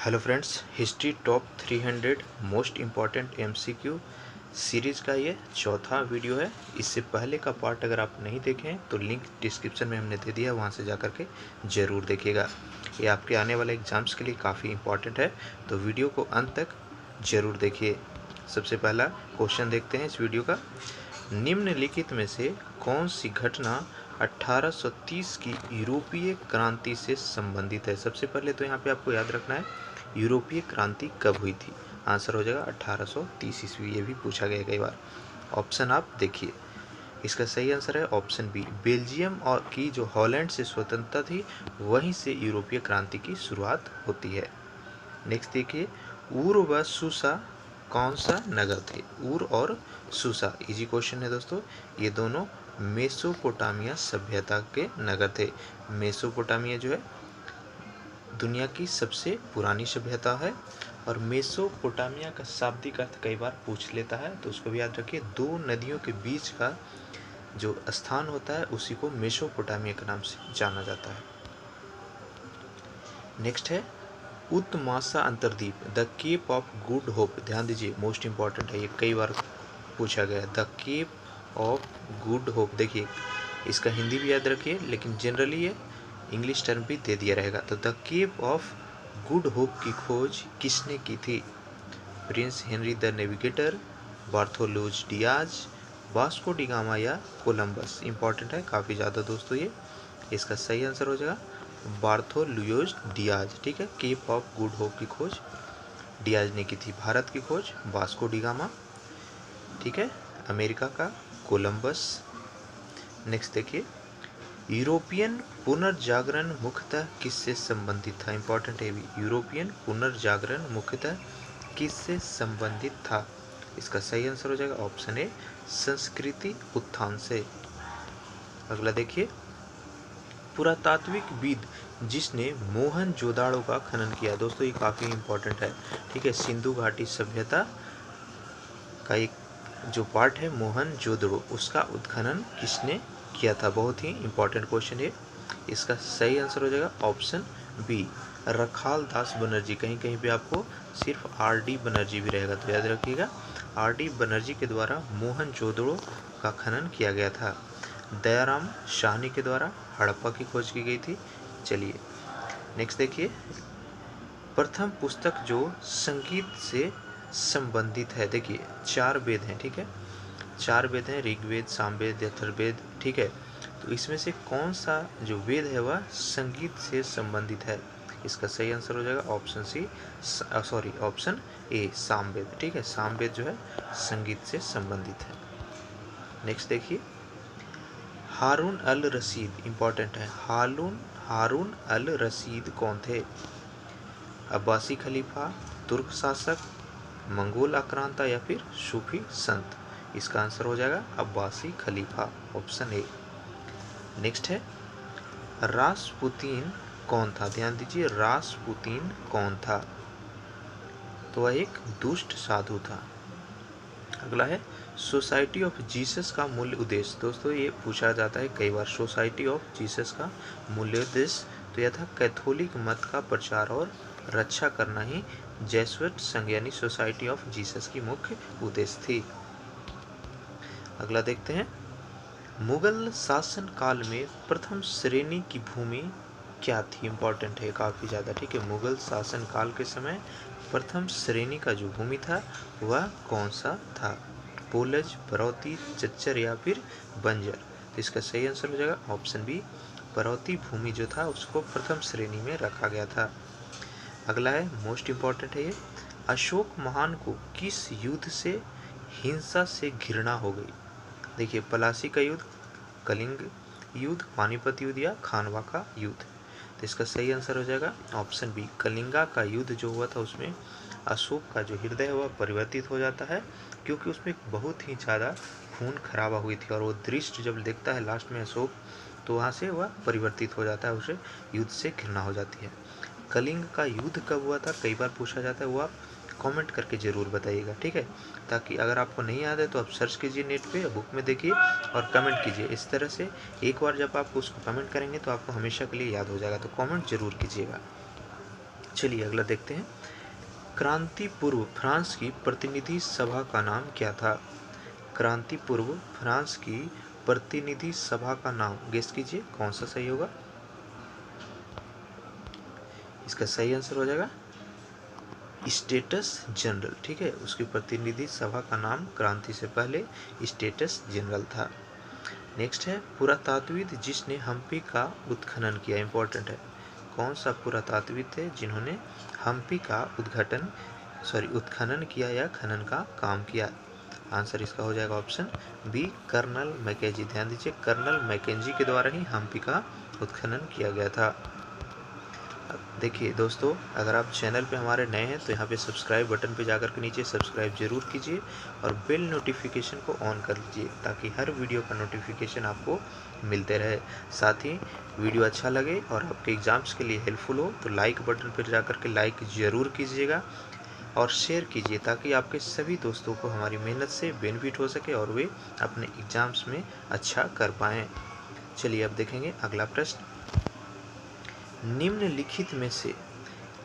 Hello friends, history top 300 most important MCQ series का ये चौथा वीडियो है। इससे पहले का पार्ट अगर आप नहीं देखें तो लिंक डिस्क्रिप्शन में हमने दे दिया, वहाँ से जा कर के ज़रूर देखिएगा। ये आपके आने वाले एग्ज़ाम्स के लिए काफ़ी इम्पॉर्टेंट है, तो वीडियो को अंत तक ज़रूर देखिए। सबसे पहला क्वेश्चन देखते हैं इस वीडियो का। निम्नलिखित में से कौन सी घटना 1830 की यूरोपीय क्रांति से संबंधित है? सबसे पहले तो यहाँ पे आपको याद रखना है यूरोपीय क्रांति कब हुई थी। आंसर हो जाएगा 1830 ईस्वी। ये भी पूछा गया कई बार। ऑप्शन आप देखिए, इसका सही आंसर है ऑप्शन बी। बेल्जियम और की जो हॉलैंड से स्वतंत्रता थी, वहीं से यूरोपीय क्रांति की शुरुआत होती है। नेक्स्ट देखिए, ऊर व सूसा कौन सा नगर थे? ऊर और सूसा इजी क्वेश्चन है दोस्तों। ये दोनों मेसोपोटामिया सभ्यता के नगर थे। मेसोपोटामिया जो है दुनिया की सबसे पुरानी सभ्यता है, और मेसोपोटामिया का शाब्दिक अर्थ कई बार पूछ लेता है, तो उसको भी याद रखिए। दो नदियों के बीच का जो स्थान होता है उसी को मेसोपोटामिया के नाम से जाना जाता है। नेक्स्ट है उत्तमासा अंतर्द्वीप, the Cape of Good Hope. ध्यान दीजिए, मोस्ट इंपॉर्टेंट है, ये कई बार पूछा गया है। The Cape of Good Hope, देखिए इसका हिंदी भी याद रखिए, लेकिन जनरली ये इंग्लिश टर्म भी दे दिया रहेगा। तो the Cape of Good Hope की खोज किसने की थी? Prince Henry the Navigator, Bartolomeu Dias, Vasco da Gama या कोलंबस। इंपॉर्टेंट है काफ़ी ज़्यादा दोस्तों ये। इसका सही आंसर हो जाएगा बार्थोलुयोज डियाज। ठीक है, केप ऑफ गुड होप की खोज डियाज ने की थी। भारत की खोज वास्को डी गामा। ठीक है, अमेरिका का कोलंबस। नेक्स्ट देखिए, यूरोपियन पुनर्जागरण मुख्यतः किससे संबंधित था? इंपॉर्टेंट है भी। यूरोपियन पुनर्जागरण मुख्यतः किससे संबंधित था? इसका सही आंसर हो जाएगा ऑप्शन ए, संस्कृति उत्थान से। अगला देखिए, पुरातात्विकविद जिसने मोहनजोदाड़ो का खनन किया। दोस्तों ये काफ़ी इंपॉर्टेंट है। ठीक है, सिंधु घाटी सभ्यता का एक जो पार्ट है मोहनजोदड़ो, उसका उत्खनन किसने किया था? बहुत ही इंपॉर्टेंट क्वेश्चन है। इसका सही आंसर हो जाएगा ऑप्शन बी, रखाल दास बनर्जी। कहीं कहीं पे आपको सिर्फ आर डी बनर्जी भी रहेगा, तो याद रखिएगा आर डी बनर्जी के द्वारा मोहनजोदड़ो का खनन किया गया था। दयाराम शाहनी के द्वारा हड़प्पा की खोज की गई थी। चलिए नेक्स्ट देखिए, प्रथम पुस्तक जो संगीत से संबंधित है। देखिए 4 वेद हैं, ठीक है, 4 वेद हैं, ऋग्वेद, सामवेद, अथर्ववेद। ठीक है, तो इसमें से कौन सा जो वेद है वह संगीत से संबंधित है? इसका सही आंसर हो जाएगा option C, option A, Samaveda. ठीक है, सामवेद जो है संगीत से संबंधित है। नेक्स्ट देखिए, हारून अल रशीद, इंपॉर्टेंट है। हारून अल रशीद कौन थे? अब्बासी खलीफा, तुर्क शासक, मंगोल आक्रांता या फिर सूफी संत? इसका आंसर हो जाएगा अब्बासी खलीफा, ऑप्शन ए। नेक्स्ट है, रासपुतीन कौन था? ध्यान दीजिए, रासपुतीन कौन था? तो वह एक दुष्ट साधु था। अगला है, सोसाइटी ऑफ जीसस का मूल्य उद्देश्य। दोस्तों ये पूछा जाता है कई बार, सोसाइटी ऑफ जीसस का मूल्य उद्देश्य तो यह था कैथोलिक मत का प्रचार और रक्षा करना ही जेसुइट संघ यानी सोसाइटी ऑफ जीसस की मुख्य उद्देश्य थी। अगला देखते हैं, मुगल शासन काल में प्रथम श्रेणी की भूमि क्या थी? इंपॉर्टेंट है काफ़ी ज़्यादा। ठीक है, मुगल शासन काल के समय प्रथम श्रेणी का जो भूमि था वह कौन सा था? पोलज, परौती, चच्चर या फिर बंजर? तो इसका सही आंसर हो जाएगा ऑप्शन बी, परौती भूमि जो था उसको प्रथम श्रेणी में रखा गया था। अगला है, मोस्ट इम्पॉर्टेंट है ये, अशोक महान को किस युद्ध से हिंसा से घृणा हो गई? देखिए, पलासी का युद्ध, कलिंग युद्ध, पानीपत युद्ध या खानवा का युद्ध? तो इसका सही आंसर हो जाएगा ऑप्शन बी, कलिंगा का युद्ध जो हुआ था उसमें अशोक का जो हृदय है वह परिवर्तित हो जाता है, क्योंकि उसमें बहुत ही ज़्यादा खून खराबा हुई थी, और वो दृश्य जब देखता है लास्ट में अशोक, तो वहाँ से वह परिवर्तित हो जाता है, उसे युद्ध से घृणा हो जाती है। कलिंग का युद्ध कब हुआ था कई बार पूछा जाता है, वो आप कमेंट करके ज़रूर बताइएगा। ठीक है, ताकि अगर आपको नहीं याद है तो आप सर्च कीजिए नेट पे, बुक में देखिए और कमेंट कीजिए। इस तरह से एक बार जब आप उसको कमेंट करेंगे तो आपको हमेशा के लिए याद हो जाएगा, तो कमेंट जरूर कीजिएगा। चलिए अगला देखते हैं। क्रांति पूर्व फ्रांस की प्रतिनिधि सभा का नाम क्या था? क्रांति पूर्व फ्रांस की प्रतिनिधि सभा का नाम गेस कीजिए कौन सा सही होगा। इसका सही आंसर हो जाएगा स्टेटस जनरल। ठीक है, उसकी प्रतिनिधि सभा का नाम क्रांति से पहले स्टेटस जनरल था। नेक्स्ट है पुरातात्विद जिसने हम्पी का उत्खनन किया। इंपॉर्टेंट है, कौन सा पुरातात्विद थे जिन्होंने हम्पी का उत्खनन किया या खनन का काम किया? आंसर इसका हो जाएगा ऑप्शन बी, कर्नल मैकेंजी। ध्यान दीजिए, कर्नल मैकेंजी के द्वारा ही हम्पी का उत्खनन किया गया था। देखिए दोस्तों, अगर आप चैनल पे हमारे नए हैं तो यहाँ पे सब्सक्राइब बटन पे जाकर के नीचे सब्सक्राइब जरूर कीजिए और बेल नोटिफिकेशन को ऑन कर लीजिए ताकि हर वीडियो का नोटिफिकेशन आपको मिलते रहे। साथ ही वीडियो अच्छा लगे और आपके एग्जाम्स के लिए हेल्पफुल हो तो लाइक बटन पर जाकर के लाइक ज़रूर कीजिएगा और शेयर कीजिए ताकि आपके सभी दोस्तों को हमारी मेहनत से बेनिफिट हो सके और वे अपने एग्जाम्स में अच्छा कर पाएँ। चलिए अब देखेंगे अगला प्रश्न। निम्नलिखित में से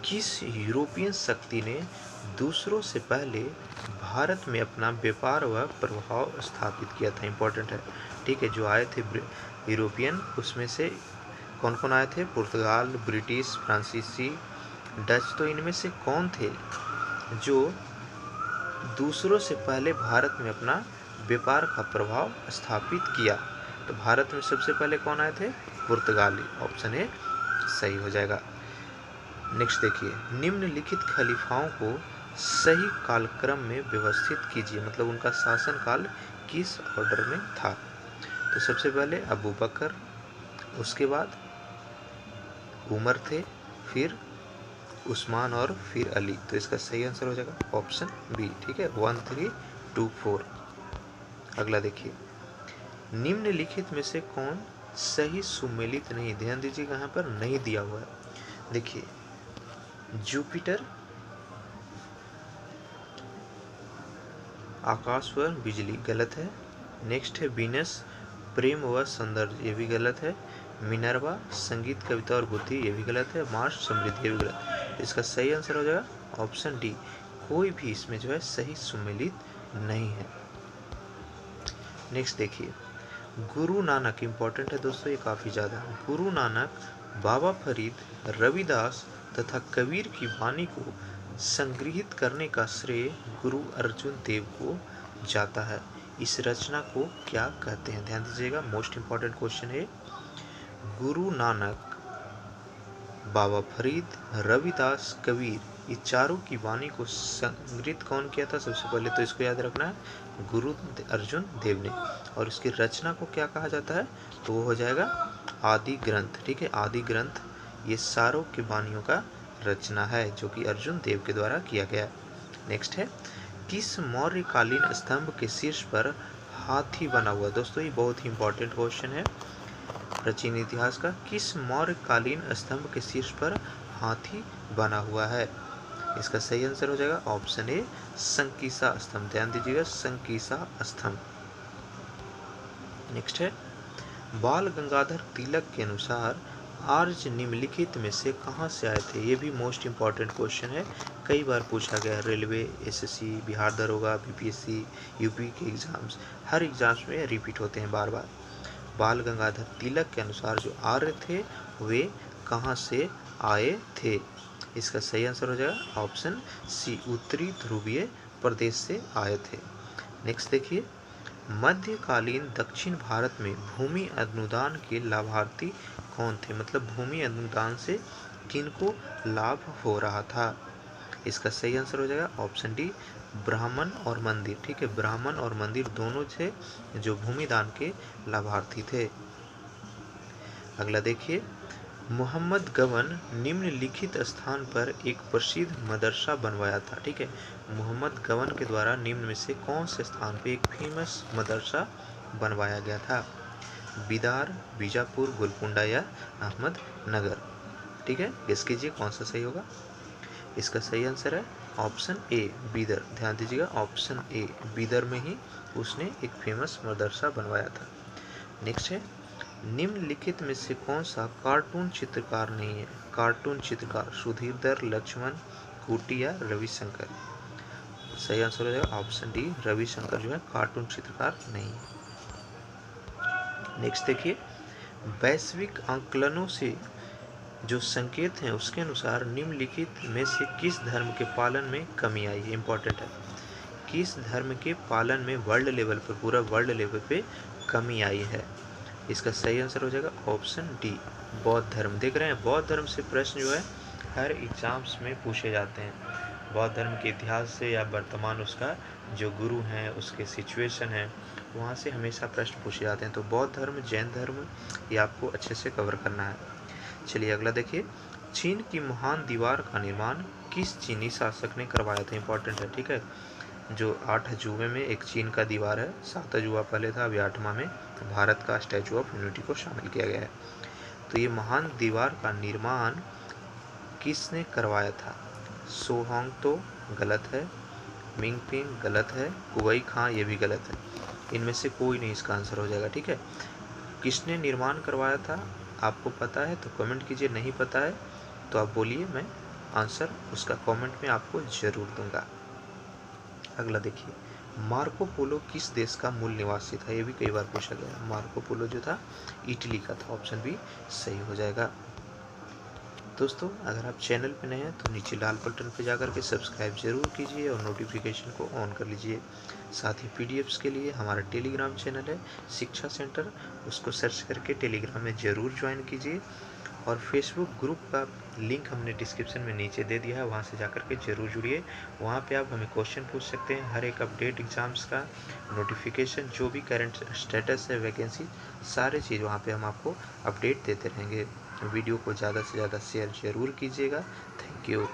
किस यूरोपियन शक्ति ने दूसरों से पहले भारत में अपना व्यापार व प्रभाव स्थापित किया था? इंपॉर्टेंट है। ठीक है, जो आए थे यूरोपियन उसमें से कौन कौन आए थे? पुर्तगाल, ब्रिटिश, फ्रांसीसी, डच। तो इनमें से कौन थे जो दूसरों से पहले भारत में अपना व्यापार का प्रभाव स्थापित किया? तो भारत में सबसे पहले कौन आए थे? पुर्तगाली। ऑप्शन ए सही हो जाएगा। नेक्स्ट देखिए, निम्नलिखित खलीफाओं को सही कालक्रम में व्यवस्थित कीजिए, मतलब उनका शासन काल किस ऑर्डर में था? तो सबसे पहले अबू बकर, उसके बाद उमर थे, फिर उस्मान और फिर अली। तो इसका सही आंसर हो जाएगा ऑप्शन बी। ठीक है, 1 3 2 4। अगला देखिए, निम्नलिखित में से कौन सही सुमेलित नहीं? ध्यान दीजिएगा, यहाँ पर नहीं दिया हुआ है। देखिए, जुपिटर आकाश व बिजली गलत है। नेक्स्ट है वीनस प्रेम व सौंदर्य, ये भी गलत है। मिनर्वा संगीत, कविता और बुद्धि, ये भी गलत है। मार्स समृद्धि, ये भी गलत है। इसका सही आंसर हो जाएगा ऑप्शन डी, कोई भी इसमें जो है सही सुमेलित नहीं है। नेक्स्ट देखिए, गुरु नानक, इंपॉर्टेंट है दोस्तों ये काफ़ी ज़्यादा। गुरु नानक, बाबा फरीद, रविदास तथा कबीर की वाणी को संग्रहित करने का श्रेय गुरु अर्जुन देव को जाता है। इस रचना को क्या कहते हैं? ध्यान दीजिएगा, मोस्ट इम्पॉर्टेंट क्वेश्चन है। गुरु नानक, बाबा फरीद, रविदास, कबीर, ये चारों की वाणी को संग्रहित कौन किया था? सबसे पहले तो इसको याद रखना है, गुरु अर्जुन देव ने। और इसकी रचना को क्या कहा जाता है? तो वो हो जाएगा आदि ग्रंथ। ठीक है, आदि ग्रंथ ये सारों की वाणियों का रचना है जो कि अर्जुन देव के द्वारा किया गया। नेक्स्ट है, किस मौर्यकालीन स्तंभ के शीर्ष पर हाथी बना हुआ? दोस्तों ये बहुत ही इंपॉर्टेंट क्वेश्चन है प्राचीन इतिहास का। किस मौर्यकालीन स्तंभ के शीर्ष पर हाथी बना हुआ है? इसका सही आंसर हो जाएगा ऑप्शन ए, संकीसा स्तंभ। ध्यान दीजिएगा, संकीसा स्तंभ। नेक्स्ट है, बाल गंगाधर तिलक के अनुसार आर्य निम्नलिखित में से कहाँ से आए थे? ये भी मोस्ट इम्पॉर्टेंट क्वेश्चन है, कई बार पूछा गया। रेलवे, एसएससी, बिहार दरोगा, बीपीएससी, यूपी के एग्जाम्स, हर एग्जाम्स में रिपीट होते हैं बार बार। बाल गंगाधर तिलक के अनुसार जो आर्य थे वे कहाँ से आए थे? इसका सही आंसर हो जाएगा ऑप्शन सी, उत्तरी ध्रुवीय प्रदेश से आए थे। नेक्स्ट देखिए, मध्यकालीन दक्षिण भारत में भूमि अनुदान के लाभार्थी कौन थे? मतलब भूमि अनुदान से किनको लाभ हो रहा था? इसका सही आंसर हो जाएगा ऑप्शन डी, ब्राह्मण और मंदिर। ठीक है, ब्राह्मण और मंदिर दोनों थे जो भूमि दान के लाभार्थी थे। अगला देखिए, मोहम्मद गबन निम्नलिखित स्थान पर एक प्रसिद्ध मदरसा बनवाया था। ठीक है, मोहम्मद गबन के द्वारा निम्न में से कौन से स्थान पे एक फेमस मदरसा बनवाया गया था? बिदार, बीजापुर, गोलकुंडा या अहमदनगर? ठीक है, गेस कीजिए कौन सा सही होगा। इसका सही आंसर है ऑप्शन ए, बीदर। ध्यान दीजिएगा, ऑप्शन ए, बीदर में ही उसने एक फेमस मदरसा बनवाया था। नेक्स्ट है, निम्नलिखित में से कौन सा कार्टून चित्रकार नहीं है? कार्टून चित्रकार सुधीर, लक्ष्मण, कूटी या रविशंकर? सही आंसर हो जाएगा ऑप्शन डी, रविशंकर जो है कार्टून चित्रकार नहीं है। नेक्स्ट देखिए, वैश्विक आंकलनों से जो संकेत हैं उसके अनुसार निम्नलिखित में से किस धर्म के पालन में कमी आई है? इंपॉर्टेंट है, किस धर्म के पालन में वर्ल्ड लेवल पर, पूरा वर्ल्ड लेवल पे कमी आई है? इसका सही आंसर हो जाएगा ऑप्शन डी, बौद्ध धर्म। देख रहे हैं, बौद्ध धर्म से प्रश्न जो है हर एग्जाम्स में पूछे जाते हैं। बौद्ध धर्म के इतिहास से या वर्तमान उसका जो गुरु हैं, उसके सिचुएशन है, वहाँ से हमेशा प्रश्न पूछे जाते हैं। तो बौद्ध धर्म, जैन धर्म, ये आपको अच्छे से कवर करना है। चलिए अगला देखिए, चीन की महान दीवार का निर्माण किस चीनी शासक ने करवाया था? इंपॉर्टेंट है, ठीक है। जो 8 अजूबे में एक चीन का दीवार है, 7 अजूबा पहले था, अभी 8वां में भारत का स्टैचू ऑफ यूनिटी को शामिल किया गया है। तो ये महान दीवार का निर्माण किसने करवाया था? सोहोंग तो गलत है, मिंगपिंग गलत है, कुवई खां ये भी गलत है। इनमें से कोई नहीं इसका आंसर हो जाएगा, ठीक है। किसने निर्माण करवाया था आपको पता है तो कमेंट कीजिए, नहीं पता है तो आप बोलिए, मैं आंसर उसका कमेंट में आपको ज़रूर दूंगा। अगला देखिए, मार्को पोलो किस देश का मूल निवासी था? ये भी कई बार पूछा गया है। मार्को पोलो जो था इटली का था, ऑप्शन बी सही हो जाएगा। दोस्तों अगर आप चैनल पे नए हैं तो नीचे लाल बटन पे जाकर के सब्सक्राइब जरूर कीजिए और नोटिफिकेशन को ऑन कर लीजिए। साथ ही पीडीएफ्स के लिए हमारा टेलीग्राम चैनल है शिक्षा सेंटर, उसको सर्च करके टेलीग्राम में ज़रूर ज्वाइन कीजिए। और फेसबुक ग्रुप का लिंक हमने डिस्क्रिप्शन में नीचे दे दिया है, वहाँ से जाकर के ज़रूर जुड़िए। वहाँ पे आप हमें क्वेश्चन पूछ सकते हैं, हर एक अपडेट एग्ज़ाम्स का नोटिफिकेशन, जो भी करंट स्टेटस है, वैकेंसी, सारे चीज़ वहाँ पे हम आपको अपडेट देते रहेंगे। वीडियो को ज़्यादा से ज़्यादा शेयर ज़रूर कीजिएगा। Thank you.